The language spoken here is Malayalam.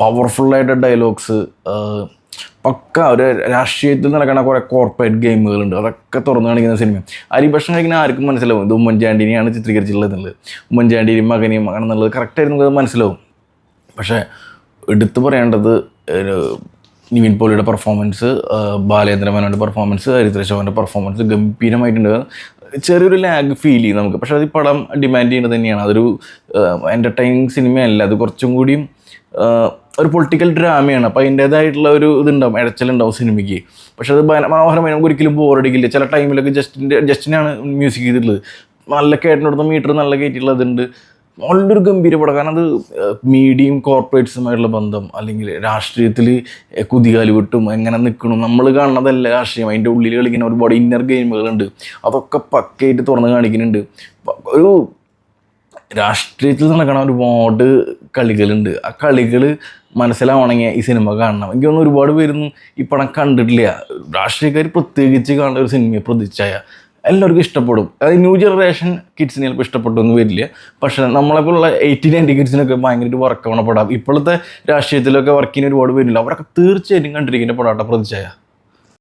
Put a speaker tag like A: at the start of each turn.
A: പവർഫുള്ളായിട്ട് ഡയലോഗ്സ്, പക്ക ഒരു രാഷ്ട്രീയത്തിൽ നടക്കുന്ന കുറേ കോർപ്പറേറ്റ് ഗെയിമുകളുണ്ട്, അതൊക്കെ തുറന്നു കാണിക്കുന്ന സിനിമ. അരിഭക്ഷണം കഴിക്കുന്ന ആർക്കും മനസ്സിലാവും ഇത് ഉമ്മൻചാണ്ടിനെയാണ് ചിത്രീകരിച്ചിട്ടുള്ളത് എന്നുള്ളത്. ഉമ്മൻചാണ്ടിയും മകനെയും ആണെന്നുള്ളത് കറക്റ്റായിട്ട് നമുക്കത് മനസ്സിലാവും. പക്ഷേ എടുത്തു പറയേണ്ടത് നിവിൻ പോളിയുടെ പെർഫോമൻസ്, ബാലേന്ദ്ര മേനോൻ്റെ പെർഫോമൻസ്, ഹരിത്ര ശോഭൻ്റെ പെർഫോമൻസ് ഗംഭീരമായിട്ടുണ്ട്. ചെറിയൊരു ലാഗ് ഫീൽ ചെയ്യും നമുക്ക്, പക്ഷേ അത് ഈ പടം ഡിമാൻഡ് ചെയ്യുന്നത് തന്നെയാണ്. അതൊരു എൻ്റർടൈനിങ് സിനിമയല്ല, അത് കുറച്ചും കൂടിയും ഒരു പൊളിറ്റിക്കൽ ഡ്രാമയാണ്. അപ്പോൾ അതിൻ്റേതായിട്ടുള്ള ഒരു ഇതുണ്ടാവും, ഇഴച്ചലുണ്ടാവും സിനിമയ്ക്ക്. പക്ഷെ അത് മനോഹരമായി, നമുക്ക് ഒരിക്കലും ബോറടിക്കില്ല. ചില ടൈമിലൊക്കെ ജസ്റ്റിനാണ് മ്യൂസിക് ചെയ്തിട്ടുള്ളത്, നല്ല കേട്ടിനടുത്ത മീറ്റർ നല്ല കയറ്റിയിട്ടുള്ളതുണ്ട്. നല്ലൊരു ഗംഭീര പടം. കാരണം അത് മീഡിയയും കോർപ്പറേറ്റ്സുമായിട്ടുള്ള ബന്ധം, അല്ലെങ്കിൽ രാഷ്ട്രീയത്തിൽ കുതികാല് വിട്ടും എങ്ങനെ നിൽക്കണം, നമ്മൾ കാണുന്നതല്ല രാഷ്ട്രീയം, അതിൻ്റെ ഉള്ളിൽ കളിക്കുന്ന ഒരുപാട് ഇന്നർ ഗെയിമുകളുണ്ട്, അതൊക്കെ പക്കയായിട്ട് തുറന്ന് കാണിക്കുന്നുണ്ട്. ഒരു രാഷ്ട്രീയത്തിൽ നടക്കണ ഒരുപാട് കളികളുണ്ട്. ആ കളികൾ മനസ്സിലാവണമെങ്കിൽ ഈ സിനിമ കാണണം. എനിക്കൊന്നും ഒരുപാട് പേരൊന്നും ഈ പടം കണ്ടിട്ടില്ല. രാഷ്ട്രീയക്കാർ പ്രത്യേകിച്ച് കാണുന്ന ഒരു സിനിമയെ പ്രതിച്ഛായ എല്ലാവർക്കും ഇഷ്ടപ്പെടും. അതായത് ന്യൂ ജനറേഷൻ കിഡ്സിന് ചിലപ്പോൾ ഇഷ്ടപ്പെട്ടൊന്നും വരില്ല, പക്ഷേ നമ്മളെപ്പോലുള്ള 80-90 കിഡ്സിനൊക്കെ ഭയങ്കരമായിട്ട് വർക്കാവണ പടം. ഇപ്പോഴത്തെ രാഷ്ട്രീയത്തിലൊക്കെ വർക്കിന് ഒരുപാട് പേരില്ല, അവരൊക്കെ തീർച്ചയായിട്ടും കണ്ടിരിക്കുന്ന പടാട്ട പ്രതിച്ഛായ.